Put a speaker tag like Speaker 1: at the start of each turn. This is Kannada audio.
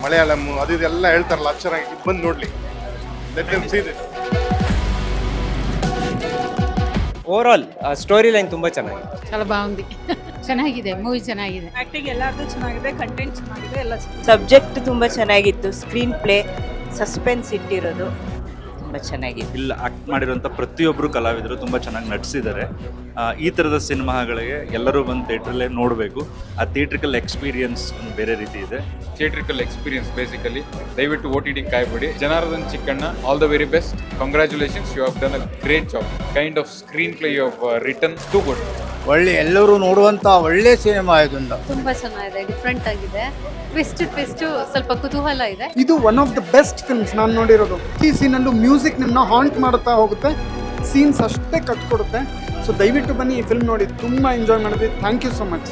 Speaker 1: ಮಲಯಾಳಂ ಅದು ಇದೆಲ್ಲ ಹೇಳ್ತಾರಲ್ಲ ಅದು ಚೆನ್ನಾಗಿ ಬಂದು ನೋಡ್ಲಿ. Let them see this.
Speaker 2: Overall story line ತುಂಬ ಚೆನ್ನಾಗಿದೆ.
Speaker 3: చాలా బాగుంది. ಚೆನ್ನಾಗಿದೆ, ಮೂವಿ ಚೆನ್ನಾಗಿದೆ.
Speaker 4: ಆಕ್ಟಿಂಗ್ ಎಲ್ಲಾರ್ದು ಚೆನ್ನಾಗಿದೆ, ಕಂಟೆಂಟ್ ಚೆನ್ನಾಗಿದೆ, ಎಲ್ಲ ಚೆನ್ನಾಗಿದೆ.
Speaker 5: ಸಬ್ಜೆಕ್ಟ್ ತುಂಬ ಚೆನ್ನಾಗಿತ್ತು, ಸ್ಕ್ರೀನ್ ಪ್ಲೇ ಸಸ್ಪೆನ್ಸ್ ಇಟ್ಟಿರೋದು ತುಂಬ ಚೆನ್ನಾಗಿದೆ.
Speaker 6: ಇಲ್ಲಿ ಆಕ್ಟ್ ಮಾಡಿರುವಂಥ ಪ್ರತಿಯೊಬ್ಬರು ಕಲಾವಿದರು ತುಂಬ ಚೆನ್ನಾಗಿ ನಟಿಸಿದ್ದಾರೆ. ಈ ಥರದ ಸಿನಿಮಾಗಳಿಗೆ ಎಲ್ಲರೂ ಬಂದು ಥಿಯೇಟ್ರಲ್ಲೇ ನೋಡಬೇಕು. ಆ ಥಿಯೇಟ್ರಿಕಲ್ ಎಕ್ಸ್ಪೀರಿಯನ್ಸ್ ಒಂದು ಬೇರೆ ರೀತಿ ಇದೆ.
Speaker 7: Theatrical experience basically. ದಯವಿಟ್ಟು OTT ಕಾಯ್ಬಿಡಿ. Janardhan Chikkanna, all the very best. Congratulations, you have done a great job. Kind of screenplay you have written too good.
Speaker 8: ಒಳ್ಳೆ ಎಲ್ಲರೂ ನೋಡುವಂಥ ಒಳ್ಳೆ ಸಿನಿಮಾ ಇದೊಂದು.
Speaker 3: ತುಂಬಾ ಚೆನ್ನಾಗಿದೆ, ಡಿಫ್ರೆಂಟ್ ಆಗಿದೆ. ಟ್ವಿಸ್ಟ್ ಸ್ವಲ್ಪ ಕುತೂಹಲ ಇದೆ.
Speaker 9: ಇದು one of the best films ನಾನು ನೋಡಿರೋದು. ಈ ಸೀನಲ್ಲೂ ಮ್ಯೂಸಿಕ್ ನಿಮ್ಮನ್ನ ಹಾಂಟ್ ಮಾಡುತ್ತಾ ಹೋಗುತ್ತೆ, ಸೀನ್ಸ್ ಅಷ್ಟೇ ಕಟ್ಕೊಡುತ್ತೆ. ಸೊ ದಯವಿಟ್ಟು ಬನ್ನಿ ಈ ಫಿಲ್ಮ್ ನೋಡಿ, ತುಂಬ ಎಂಜಾಯ್ ಮಾಡಿದ್ವಿ. Thank you so much.